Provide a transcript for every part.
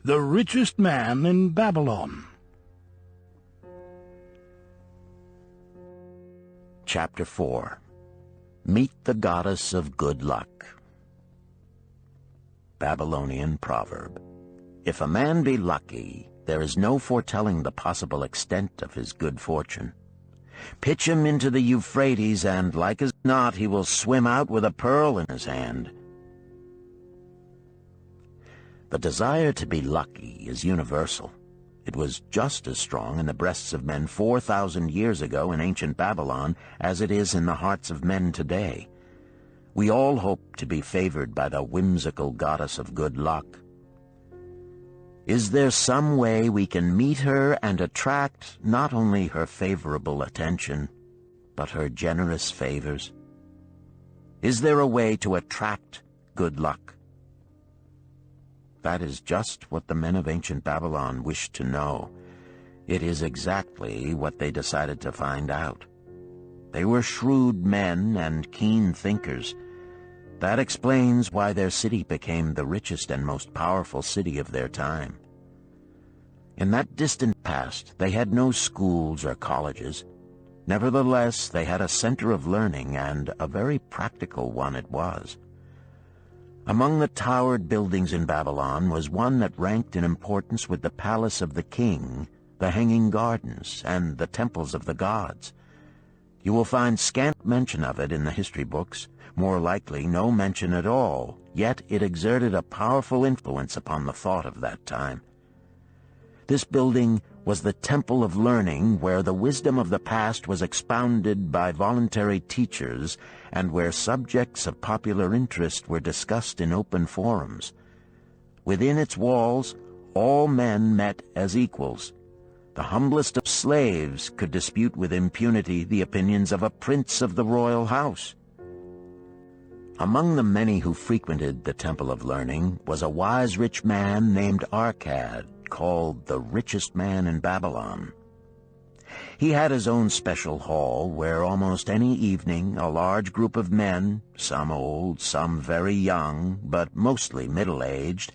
the richest man in Babylon. Chapter 4. Meet the Goddess of Good Luck. Babylonian proverb. If a man be lucky, there is no foretelling the possible extent of his good fortune. Pitch him into the Euphrates, and like as not he will swim out with a pearl in his hand. The desire to be lucky is universal. It was just as strong in the breasts of men 4,000 years ago in ancient Babylon as it is in the hearts of men today. We all hope to be favored by the whimsical goddess of good luck. Is there some way we can meet her and attract not only her favorable attention, but her generous favors? Is there a way to attract good luck? That is just what the men of ancient Babylon wished to know. It is exactly what they decided to find out. They were shrewd men and keen thinkers. That explains why their city became the richest and most powerful city of their time. In that distant past, they had no schools or colleges. Nevertheless, they had a center of learning, and a very practical one it was. Among the towered buildings in Babylon was one that ranked in importance with the palace of the king, the hanging gardens, and the temples of the gods. You will find scant mention of it in the history books, more likely no mention at all, yet it exerted a powerful influence upon the thought of that time. This building was the temple of learning, where the wisdom of the past was expounded by voluntary teachers, and where subjects of popular interest were discussed in open forums. Within its walls, all men met as equals. The humblest of slaves could dispute with impunity the opinions of a prince of the royal house. Among the many who frequented the Temple of Learning was a wise rich man named Arkad, called the richest man in Babylon. He had his own special hall where almost any evening a large group of men, some old, some very young, but mostly middle-aged,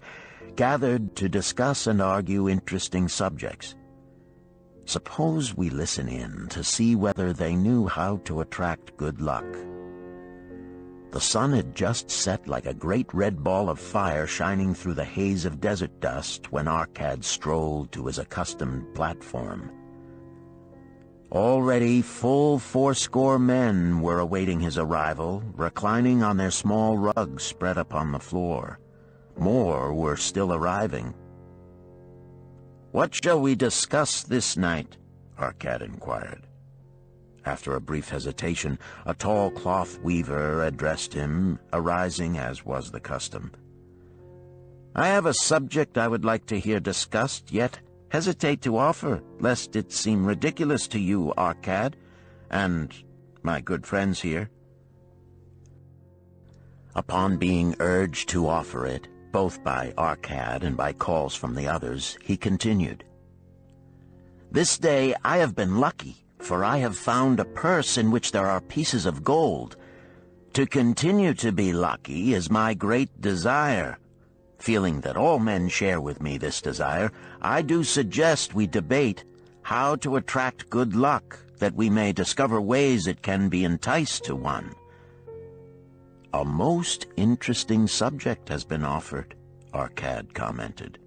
gathered to discuss and argue interesting subjects. Suppose we listen in to see whether they knew how to attract good luck. The sun had just set like a great red ball of fire shining through the haze of desert dust when Arkad strolled to his accustomed platform. Already full 80 men were awaiting his arrival, reclining on their small rugs spread upon the floor. More were still arriving. "What shall we discuss this night?" Arkad inquired. After a brief hesitation, a tall cloth weaver addressed him, arising as was the custom. "I have a subject I would like to hear discussed, yet hesitate to offer, lest it seem ridiculous to you, Arkad, and my good friends here." Upon being urged to offer it, both by Arkad and by calls from the others, he continued, "This day I have been lucky, for I have found a purse in which there are pieces of gold. To continue to be lucky is my great desire. Feeling that all men share with me this desire, I do suggest we debate how to attract good luck, that we may discover ways it can be enticed to one." "A most interesting subject has been offered," Arkad commented.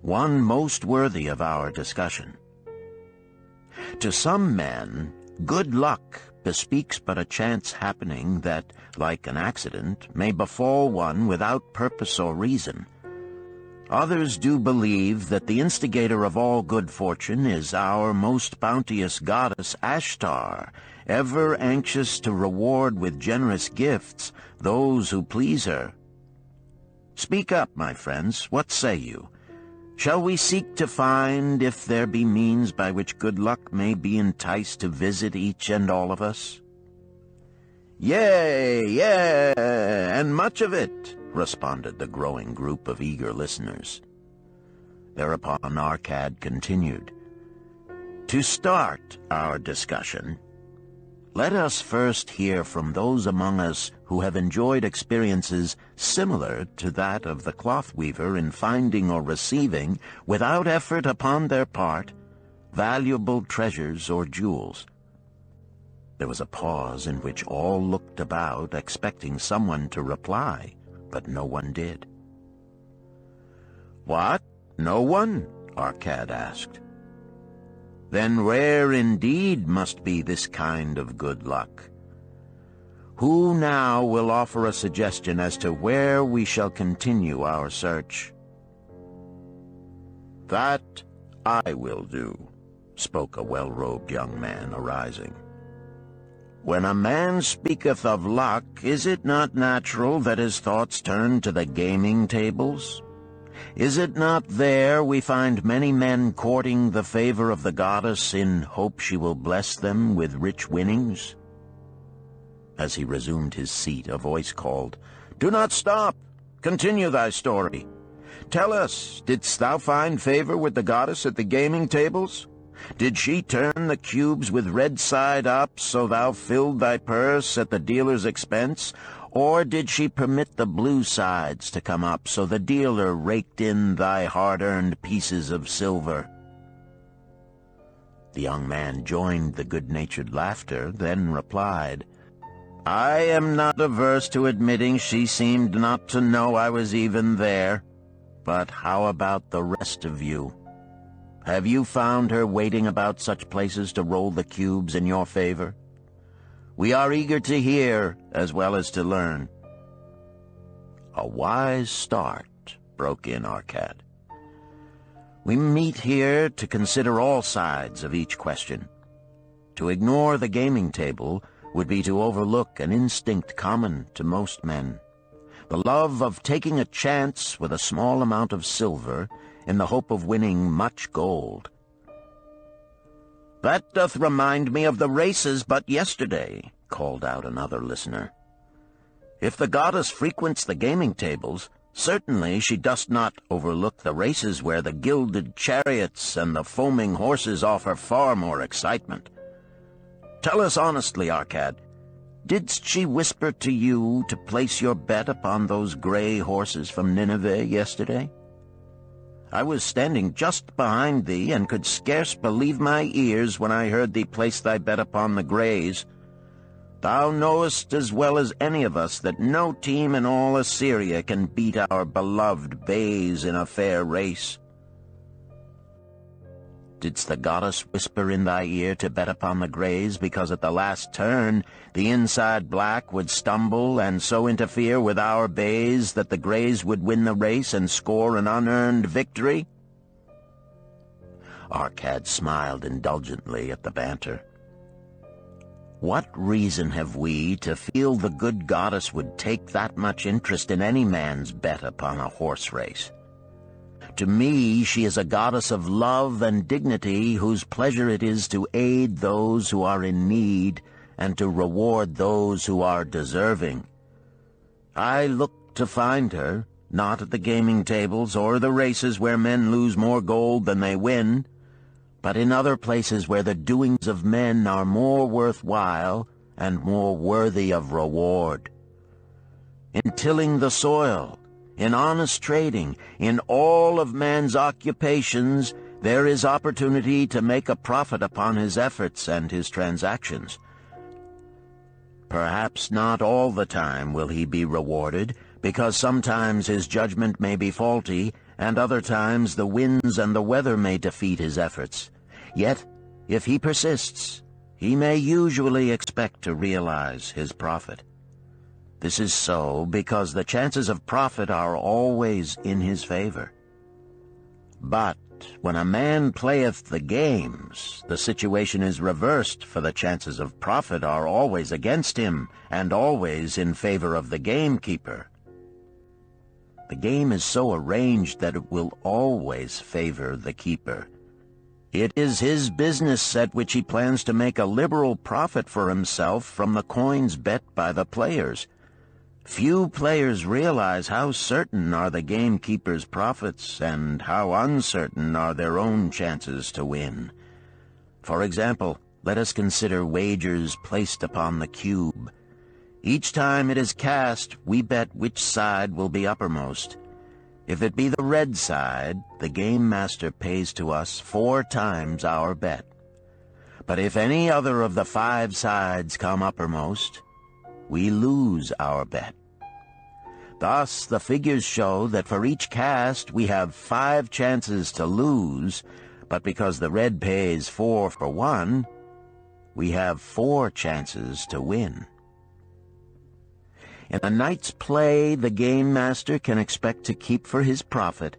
"One most worthy of our discussion. To some men, good luck bespeaks but a chance happening that, like an accident, may befall one without purpose or reason. Others do believe that the instigator of all good fortune is our most bounteous goddess Ashtar, ever anxious to reward with generous gifts those who please her. Speak up, my friends, what say you? Shall we seek to find if there be means by which good luck may be enticed to visit each and all of us?" "Yea, yea, and much of it," responded the growing group of eager listeners. Thereupon Arkad continued, "To start our discussion, Let us first hear from those among us who have enjoyed experiences similar to that of the cloth weaver in finding or receiving, without effort upon their part, valuable treasures or jewels. There was a pause in which all looked about, expecting someone to reply, but no one did. "What? No one?" Arkad asked. "Then rare indeed must be this kind of good luck. Who now will offer a suggestion as to where we shall continue our search?" "That I will do," spoke a well-robed young man, arising. "When a man speaketh of luck, is it not natural that his thoughts turn to the gaming tables? Is it not there we find many men courting the favor of the goddess in hope she will bless them with rich winnings?" As he resumed his seat, a voice called, "Do not stop! Continue thy story. Tell us, didst thou find favor with the goddess at the gaming tables? Did she turn the cubes with red side up, so thou filled thy purse at the dealer's expense? Or did she permit the blue sides to come up, so the dealer raked in thy hard-earned pieces of silver?" The young man joined the good-natured laughter, then replied, "I am not averse to admitting she seemed not to know I was even there. But how about the rest of you? Have you found her waiting about such places to roll the cubes in your favor? We are eager to hear as well as to learn." "A wise start," broke in Arkad. "We meet here to consider all sides of each question. To ignore the gaming table would be to overlook an instinct common to most men, the love of taking a chance with a small amount of silver in the hope of winning much gold." "That doth remind me of the races but yesterday," called out another listener. "If the goddess frequents the gaming tables, certainly she does not overlook the races where the gilded chariots and the foaming horses offer far more excitement. Tell us honestly, Arkad, didst she whisper to you to place your bet upon those gray horses from Nineveh yesterday? I was standing just behind thee, and could scarce believe my ears when I heard thee place thy bet upon the grays. Thou knowest as well as any of us that no team in all Assyria can beat our beloved bays in a fair race. Didst the goddess whisper in thy ear to bet upon the grays, because at the last turn the inside black would stumble and so interfere with our bays that the grays would win the race and score an unearned victory?" Arkad smiled indulgently at the banter. "What reason have we to feel the good goddess would take that much interest in any man's bet upon a horse race? To me, she is a goddess of love and dignity, whose pleasure it is to aid those who are in need and to reward those who are deserving. I look to find her, not at the gaming tables or the races where men lose more gold than they win, but in other places where the doings of men are more worthwhile and more worthy of reward. In tilling the soil, in honest trading, in all of man's occupations, there is opportunity to make a profit upon his efforts and his transactions. Perhaps not all the time will he be rewarded, because sometimes his judgment may be faulty, and other times the winds and the weather may defeat his efforts. Yet, if he persists, he may usually expect to realize his profit. This is so because the chances of profit are always in his favor. But when a man playeth the games, the situation is reversed, for the chances of profit are always against him, and always in favor of the gamekeeper. The game is so arranged that it will always favor the keeper. It is his business at which he plans to make a liberal profit for himself from the coins bet by the players. Few players realize how certain are the gamekeeper's profits and how uncertain are their own chances to win. For example, let us consider wagers placed upon the cube. Each time it is cast, we bet which side will be uppermost. If it be the red side, the game master pays to us 4 times our bet. But if any other of the 5 sides come uppermost, we lose our bet. Thus, the figures show that for each cast we have 5 chances to lose, but because the red pays 4 for 1, we have 4 chances to win. In a night's play, the game master can expect to keep for his profit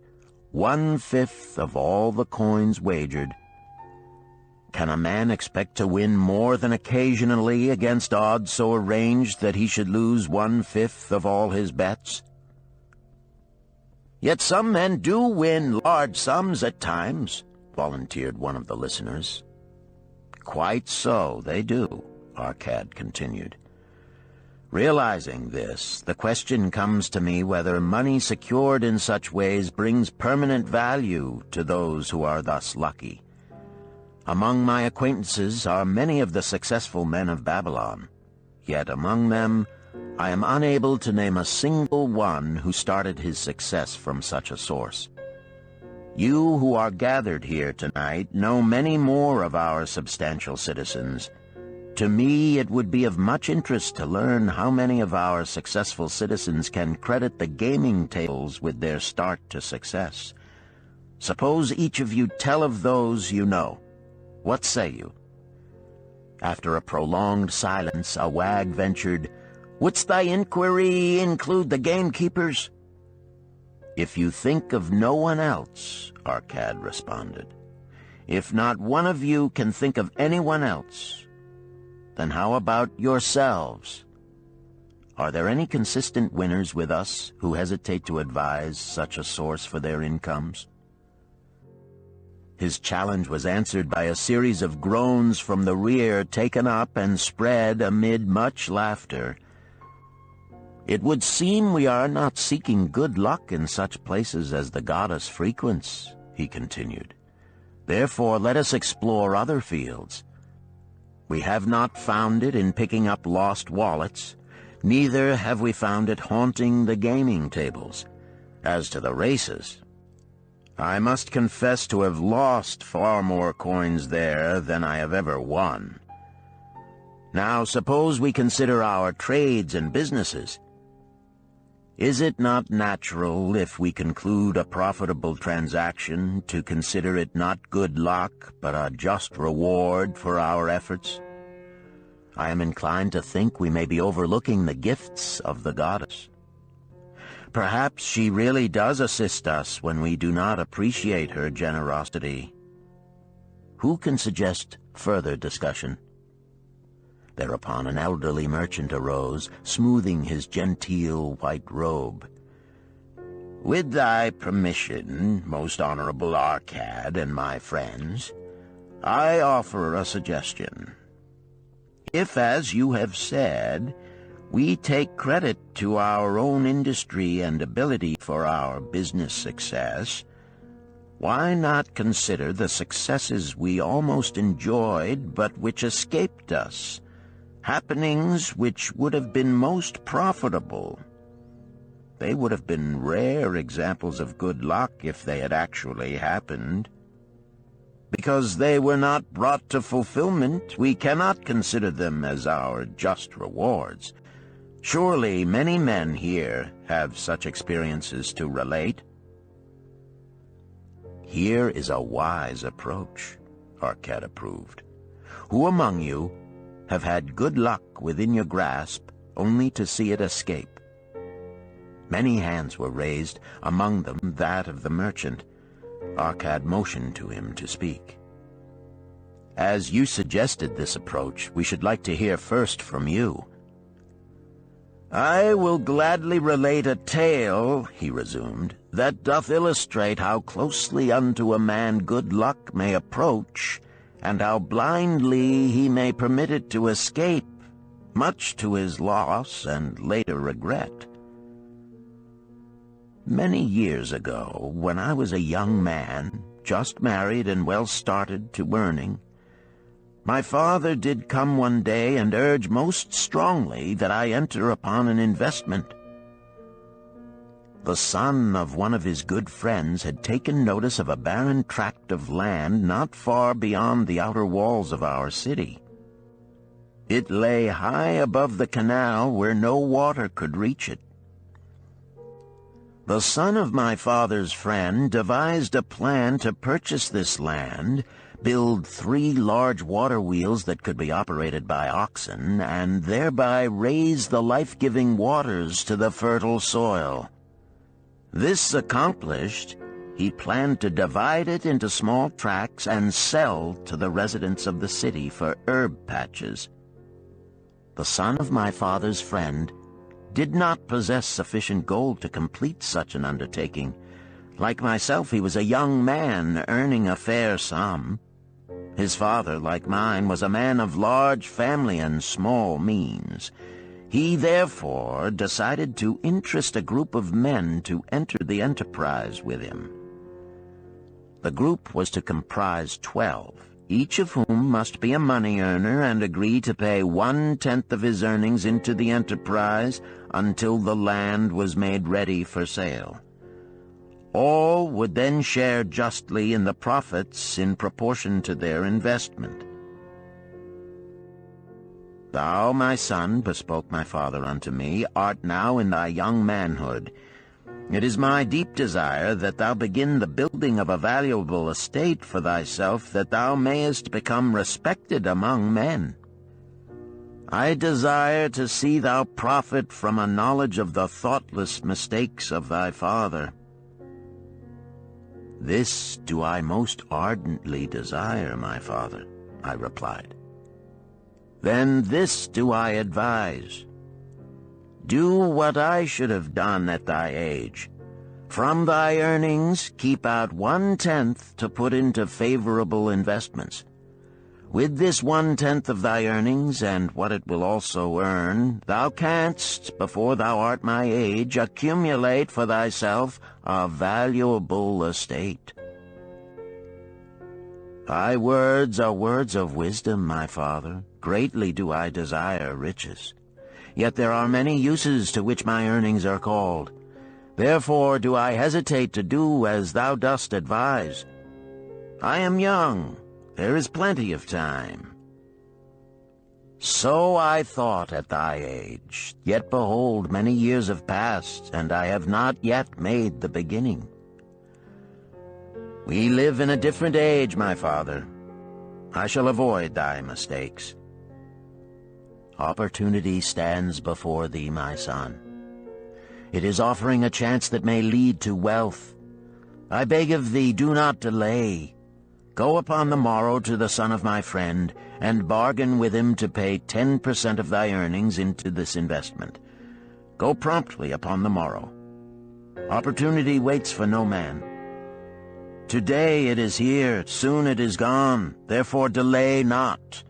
1/5 of all the coins wagered. Can a man expect to win more than occasionally against odds so arranged that he should lose 1/5 of all his bets? Yet some men do win large sums at times, volunteered one of the listeners. Quite so, they do, Arkad continued. Realizing this, the question comes to me whether money secured in such ways brings permanent value to those who are thus lucky. Among my acquaintances are many of the successful men of Babylon, yet among them I am unable to name a single one who started his success from such a source. You who are gathered here tonight know many more of our substantial citizens. To me, it would be of much interest to learn how many of our successful citizens can credit the gaming tables with their start to success. Suppose each of you tell of those you know. What say you? After a prolonged silence, a wag ventured, "Wouldst thy inquiry include the gamekeepers?" "If you think of no one else," Arkad responded. "If not one of you can think of anyone else, then how about yourselves? Are there any consistent winners with us who hesitate to advise such a source for their incomes?" His challenge was answered by a series of groans from the rear, taken up and spread amid much laughter. "It would seem we are not seeking good luck in such places as the goddess frequents," he continued. "Therefore let us explore other fields. We have not found it in picking up lost wallets, neither have we found it haunting the gaming tables. As to the races, I must confess to have lost far more coins there than I have ever won. Now suppose we consider our trades and businesses. Is it not natural, if we conclude a profitable transaction, to consider it not good luck, but a just reward for our efforts? I am inclined to think we may be overlooking the gifts of the goddess. Perhaps she really does assist us when we do not appreciate her generosity. Who can suggest further discussion?" Thereupon an elderly merchant arose, smoothing his genteel white robe. "With thy permission, most honorable Arkad and my friends, I offer a suggestion. If, as you have said, we take credit to our own industry and ability for our business success, why not consider the successes we almost enjoyed but which escaped us, happenings which would have been most profitable? They would have been rare examples of good luck if they had actually happened. Because they were not brought to fulfillment, we cannot consider them as our just rewards. Surely many men here have such experiences to relate." "Here is a wise approach," Arkad approved. "Who among you have had good luck within your grasp only to see it escape?" Many hands were raised, among them that of the merchant. Arkad motioned to him to speak. "As you suggested this approach, we should like to hear first from you." "I will gladly relate a tale," he resumed, "that doth illustrate how closely unto a man good luck may approach, and how blindly he may permit it to escape, much to his loss and later regret. Many years ago, when I was a young man, just married and well started to earning, My father did come one day and urge most strongly that I enter upon an investment. The son of one of his good friends had taken notice of a barren tract of land not far beyond the outer walls of our city. It lay high above the canal where no water could reach it. The son of my father's friend devised a plan to purchase this land, build 3 large water wheels that could be operated by oxen, and thereby raise the life-giving waters to the fertile soil. This accomplished, he planned to divide it into small tracts and sell to the residents of the city for herb patches. The son of my father's friend did not possess sufficient gold to complete such an undertaking. Like myself, he was a young man earning a fair sum. His father, like mine, was a man of large family and small means. He therefore decided to interest a group of men to enter the enterprise with him. The group was to comprise 12, each of whom must be a money earner and agree to pay 1/10 of his earnings into the enterprise until the land was made ready for sale. All would then share justly in the profits in proportion to their investment. Thou, my son, bespoke my father unto me, art now in thy young manhood. It is my deep desire that thou begin the building of a valuable estate for thyself, that thou mayest become respected among men. I desire to see thou profit from a knowledge of the thoughtless mistakes of thy father. This do I most ardently desire, my father, I replied. Then this do I advise. Do what I should have done at thy age. From thy earnings keep out 1/10 to put into favorable investments. With this 1/10 of thy earnings, and what it will also earn, thou canst, before thou art my age, accumulate for thyself a valuable estate. Thy words are words of wisdom, my father. Greatly do I desire riches. Yet there are many uses to which my earnings are called. Therefore do I hesitate to do as thou dost advise. I am young. There is plenty of time. So I thought at thy age, yet behold, many years have passed, and I have not yet made the beginning. We live in a different age, my father. I shall avoid thy mistakes. Opportunity stands before thee, my son. It is offering a chance that may lead to wealth. I beg of thee, do not delay. Go upon the morrow to the son of my friend, and bargain with him to pay 10% of thy earnings into this investment. Go promptly upon the morrow. Opportunity waits for no man. Today it is here, soon it is gone, therefore delay not.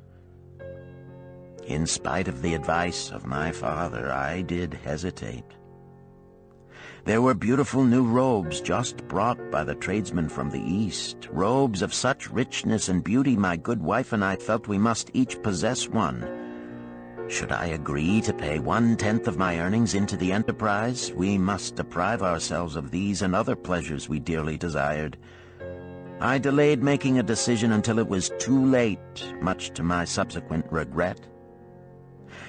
In spite of the advice of my father, I did hesitate. There were beautiful new robes just brought by the tradesmen from the east, robes of such richness and beauty my good wife and I felt we must each possess one. Should I agree to pay 1/10 of my earnings into the enterprise, we must deprive ourselves of these and other pleasures we dearly desired. I delayed making a decision until it was too late, much to my subsequent regret.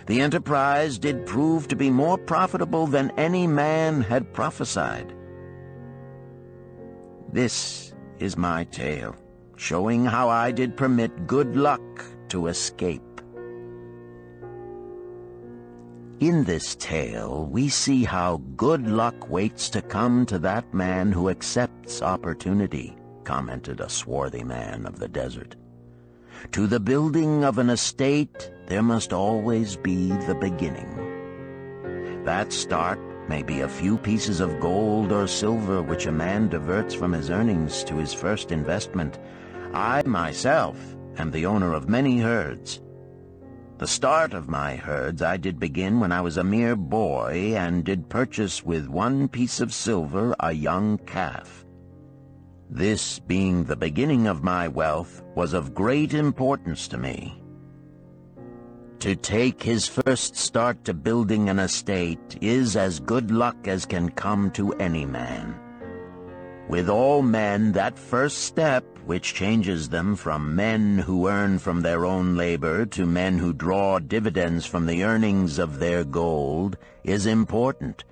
The enterprise did prove to be more profitable than any man had prophesied. This is my tale, showing how I did permit good luck to escape. In this tale, we see how good luck waits to come to that man who accepts opportunity, commented a swarthy man of the desert. To the building of an estate, there must always be the beginning. That start may be a few pieces of gold or silver which a man diverts from his earnings to his first investment. I, myself, am the owner of many herds. The start of my herds I did begin when I was a mere boy, and did purchase with 1 piece of silver a young calf. This, being the beginning of my wealth, was of great importance to me. To take his first start to building an estate is as good luck as can come to any man. With all men, that first step, which changes them from men who earn from their own labor to men who draw dividends from the earnings of their gold, is important.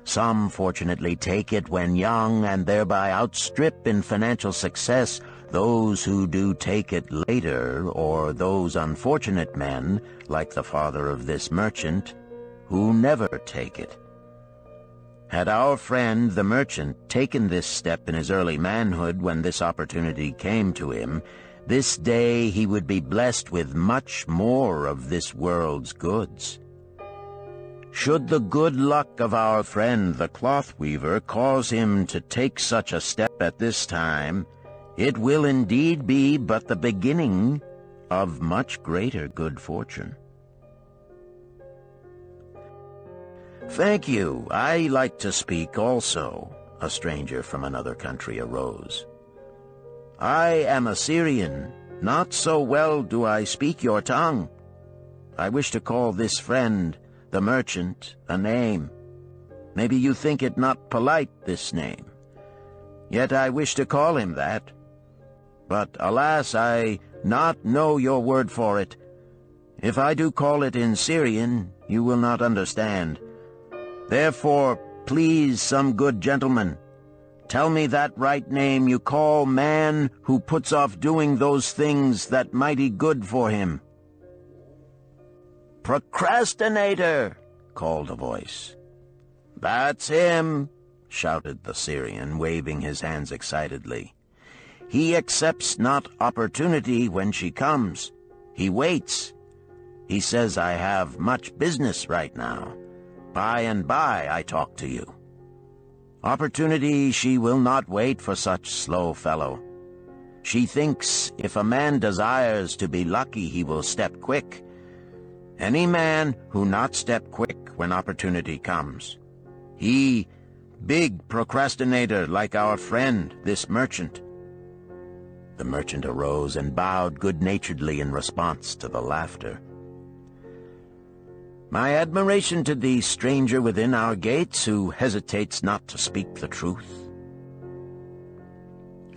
Some fortunately take it when young and thereby outstrip in financial success those who do take it later, or those unfortunate men, like the father of this merchant, who never take it. Had our friend the merchant taken this step in his early manhood when this opportunity came to him, this day he would be blessed with much more of this world's goods. Should the good luck of our friend the cloth weaver cause him to take such a step at this time, it will indeed be but the beginning of much greater good fortune. "Thank you. I like to speak also," a stranger from another country arose. "I am a Syrian. Not so well do I speak your tongue. I wish to call this friend, the merchant, a name. Maybe you think it not polite, this name. Yet I wish to call him that. But alas, I not know your word for it. If I do call it in Syrian, you will not understand. Therefore, please, some good gentleman, tell me that right name you call man who puts off doing those things that mighty good for him." "Procrastinator!" called a voice. "That's him!" shouted the Syrian, waving his hands excitedly. "He accepts not opportunity when she comes. He waits. He says, I have much business right now. By and by I talk to you. Opportunity she will not wait for such slow fellow. She thinks if a man desires to be lucky, he will step quick. Any man who not step quick when opportunity comes, he big procrastinator like our friend, this merchant." The merchant arose and bowed good-naturedly in response to the laughter. "My admiration to thee, stranger within our gates, who hesitates not to speak the truth."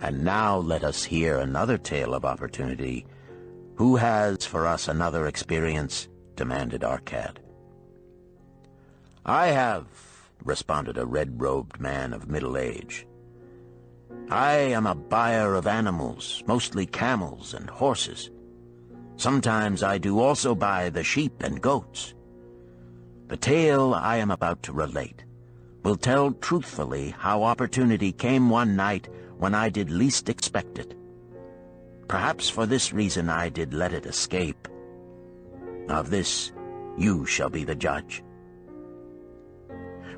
And now let us hear another tale of opportunity. "Who has for us another experience?" demanded Arkad. "I have," responded a red-robed man of middle age. "I am a buyer of animals, mostly camels and horses. Sometimes I do also buy the sheep and goats. The tale I am about to relate will tell truthfully how opportunity came one night when I did least expect it. Perhaps for this reason I did let it escape. Of this you shall be the judge.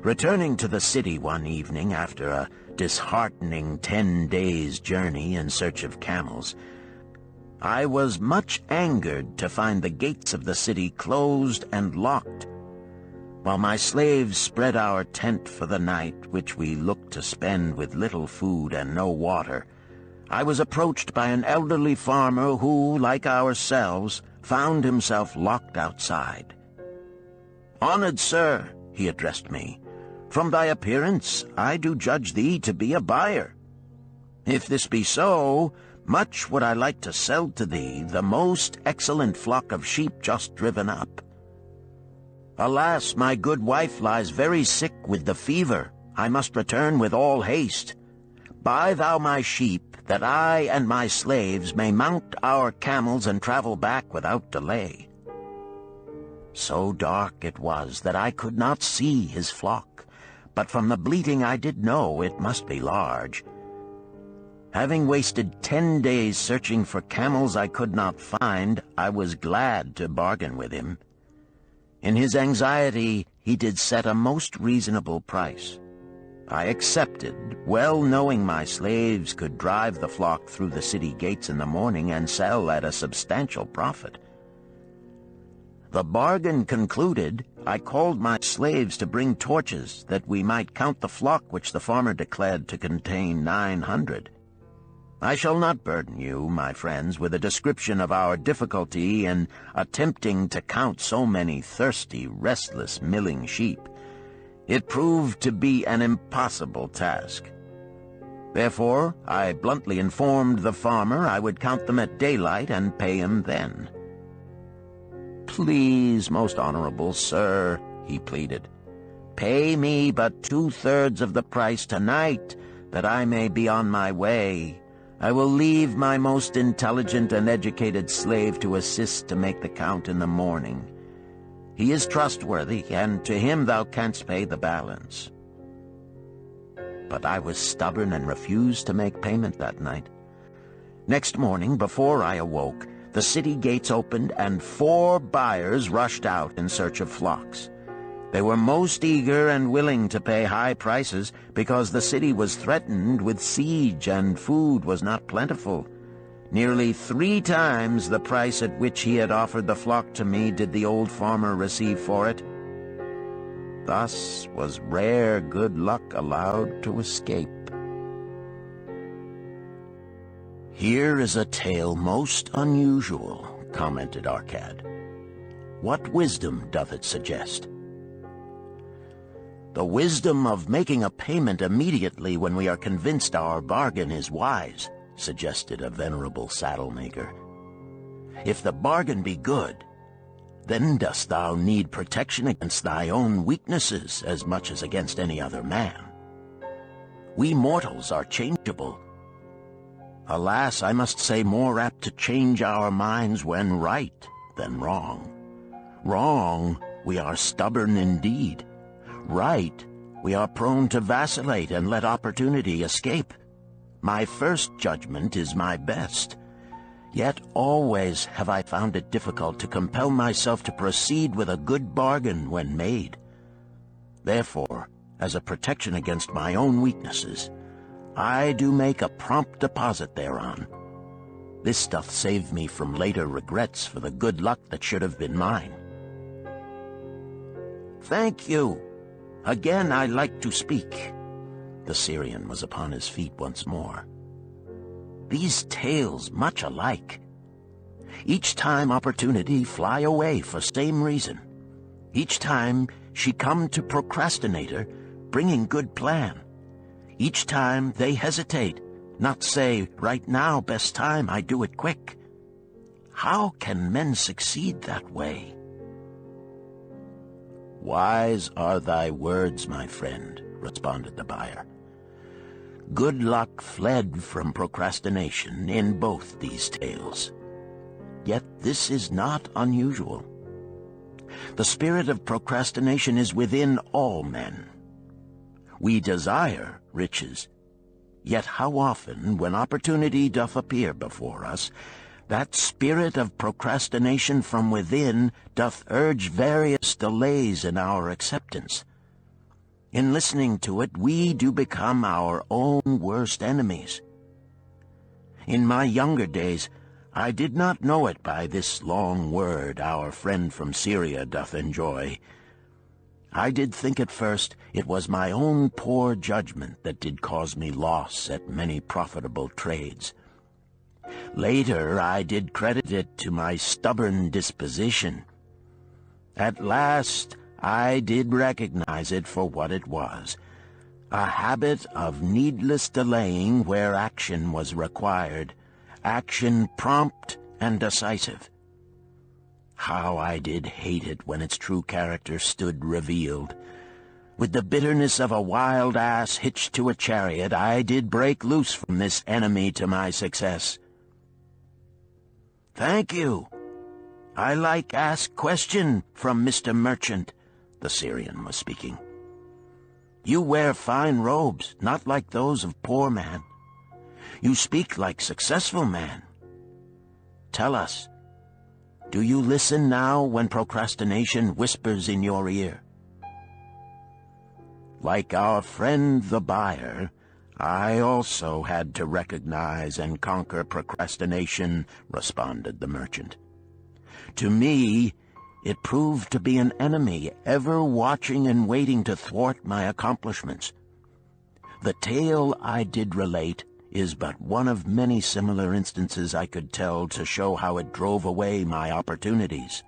Returning to the city one evening after a disheartening 10 days' journey in search of camels, I was much angered to find the gates of the city closed and locked. While my slaves spread our tent for the night, which we looked to spend with little food and no water, I was approached by an elderly farmer who, like ourselves, found himself locked outside. "Honored sir," he addressed me, "from thy appearance I do judge thee to be a buyer. If this be so, much would I like to sell to thee the most excellent flock of sheep just driven up. Alas, my good wife lies very sick with the fever. I must return with all haste. Buy thou my sheep, that I and my slaves may mount our camels and travel back without delay." So dark it was that I could not see his flock, but from the bleating I did know it must be large. Having wasted 10 days searching for camels I could not find, I was glad to bargain with him. In his anxiety, he did set a most reasonable price. I accepted, well knowing my slaves could drive the flock through the city gates in the morning and sell at a substantial profit. The bargain concluded, I called my slaves to bring torches that we might count the flock which the farmer declared to contain 900. I shall not burden you, my friends, with a description of our difficulty in attempting to count so many thirsty, restless, milling sheep. It proved to be an impossible task. Therefore, I bluntly informed the farmer I would count them at daylight and pay him then. "Please, most honorable sir," he pleaded, "pay me but 2/3 of the price tonight, that I may be on my way. I will leave my most intelligent and educated slave to assist to make the count in the morning. He is trustworthy, and to him thou canst pay the balance." But I was stubborn and refused to make payment that night. Next morning, before I awoke, the city gates opened and 4 buyers rushed out in search of flocks. They were most eager and willing to pay high prices because the city was threatened with siege and food was not plentiful. Nearly 3 times the price at which he had offered the flock to me did the old farmer receive for it. Thus was rare good luck allowed to escape. "Here is a tale most unusual," commented Arkad. "What wisdom doth it suggest?" "The wisdom of making a payment immediately when we are convinced our bargain is wise," suggested a venerable saddle-maker. "If the bargain be good, then dost thou need protection against thy own weaknesses as much as against any other man. We mortals are changeable. Alas, I must say more apt to change our minds when right than wrong. Wrong, we are stubborn indeed. Right, we are prone to vacillate and let opportunity escape. My first judgment is my best. Yet always have I found it difficult to compel myself to proceed with a good bargain when made. Therefore, as a protection against my own weaknesses, I do make a prompt deposit thereon. This doth save me from later regrets for the good luck that should have been mine." "Thank you. Again I like to speak." The Syrian was upon his feet once more. "These tales much alike. Each time opportunity fly away for same reason. Each time she come to procrastinator, bringing good plan. Each time they hesitate, not say, right now, best time, I do it quick. How can men succeed that way?" "Wise are thy words, my friend," responded the buyer. "Good luck fled from procrastination in both these tales. Yet this is not unusual. The spirit of procrastination is within all men. We desire riches, yet how often, when opportunity doth appear before us, that spirit of procrastination from within doth urge various delays in our acceptance. In listening to it, we do become our own worst enemies. In my younger days, I did not know it by this long word our friend from Syria doth enjoy. I did think at first it was my own poor judgment that did cause me loss at many profitable trades. Later I did credit it to my stubborn disposition. At last I did recognize it for what it was, a habit of needless delaying where action was required, action prompt and decisive. How I did hate it when its true character stood revealed. With the bitterness of a wild ass hitched to a chariot, I did break loose from this enemy to my success. "Thank you. I like ask question from Mr. Merchant," the Syrian was speaking. "You wear fine robes, not like those of poor man. You speak like successful man. Tell us, do you listen now when procrastination whispers in your ear?" "Like our friend the buyer, I also had to recognize and conquer procrastination," responded the merchant. "To me, it proved to be an enemy ever watching and waiting to thwart my accomplishments. The tale I did relate is but one of many similar instances I could tell to show how it drove away my opportunities.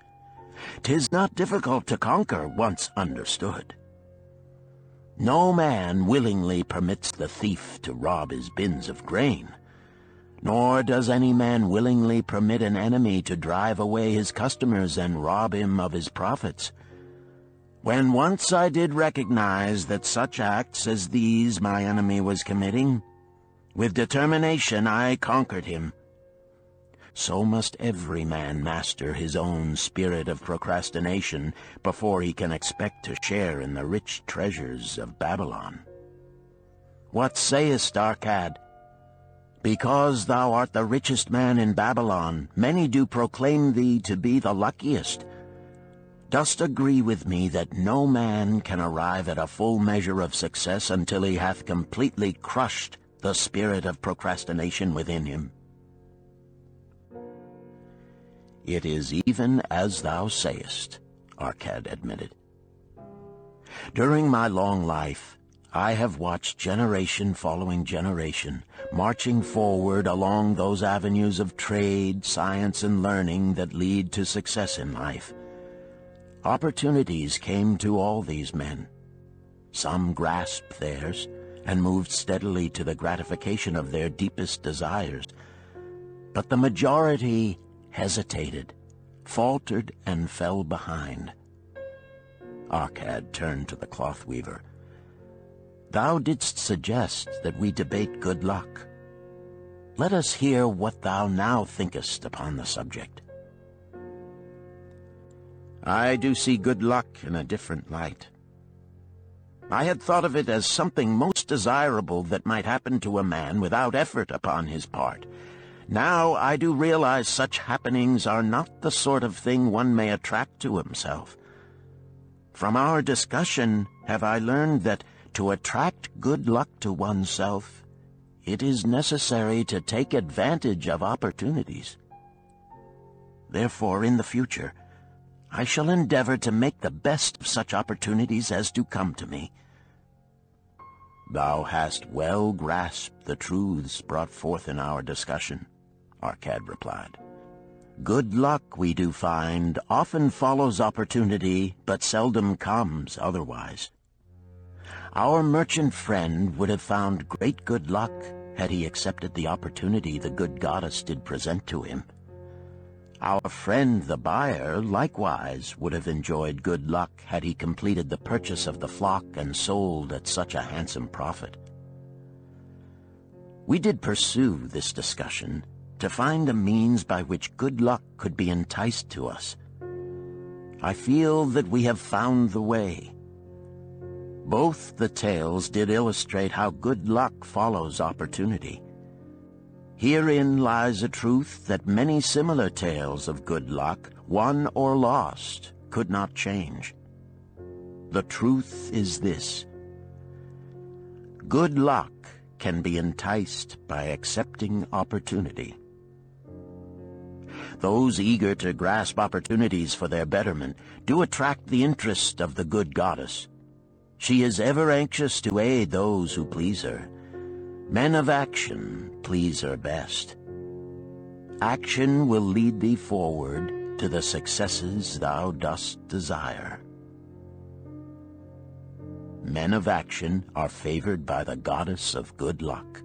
'Tis not difficult to conquer once understood. No man willingly permits the thief to rob his bins of grain, nor does any man willingly permit an enemy to drive away his customers and rob him of his profits. When once I did recognize that such acts as these my enemy was committing, with determination I conquered him. So must every man master his own spirit of procrastination before he can expect to share in the rich treasures of Babylon. What sayest, Arkad? Because thou art the richest man in Babylon, many do proclaim thee to be the luckiest. Dost agree with me that no man can arrive at a full measure of success until he hath completely crushed the spirit of procrastination within him? It is even as thou sayest, Arkad admitted. During my long life, I have watched generation following generation, marching forward along those avenues of trade, science, and learning that lead to success in life. Opportunities came to all these men. Some grasped theirs and moved steadily to the gratification of their deepest desires, but the majority hesitated, faltered, and fell behind. Arkad turned to the cloth weaver. Thou didst suggest that we debate good luck. Let us hear what thou now thinkest upon the subject. I do see good luck in a different light. I had thought of it as something most desirable that might happen to a man without effort upon his part. Now I do realize such happenings are not the sort of thing one may attract to himself. From our discussion have I learned that to attract good luck to oneself, it is necessary to take advantage of opportunities. Therefore, in the future, I shall endeavor to make the best of such opportunities as do come to me. Thou hast well grasped the truths brought forth in our discussion, Arkad replied. Good luck, we do find, often follows opportunity, but seldom comes otherwise. Our merchant friend would have found great good luck had he accepted the opportunity the good goddess did present to him. Our friend the buyer likewise would have enjoyed good luck had he completed the purchase of the flock and sold at such a handsome profit. We did pursue this discussion to find a means by which good luck could be enticed to us. I feel that we have found the way. Both the tales did illustrate how good luck follows opportunity. Herein lies a truth that many similar tales of good luck, won or lost, could not change. The truth is this: good luck can be enticed by accepting opportunity. Those eager to grasp opportunities for their betterment do attract the interest of the good goddess. She is ever anxious to aid those who please her. Men of action please her best. Action will lead thee forward to the successes thou dost desire. Men of action are favored by the goddess of good luck.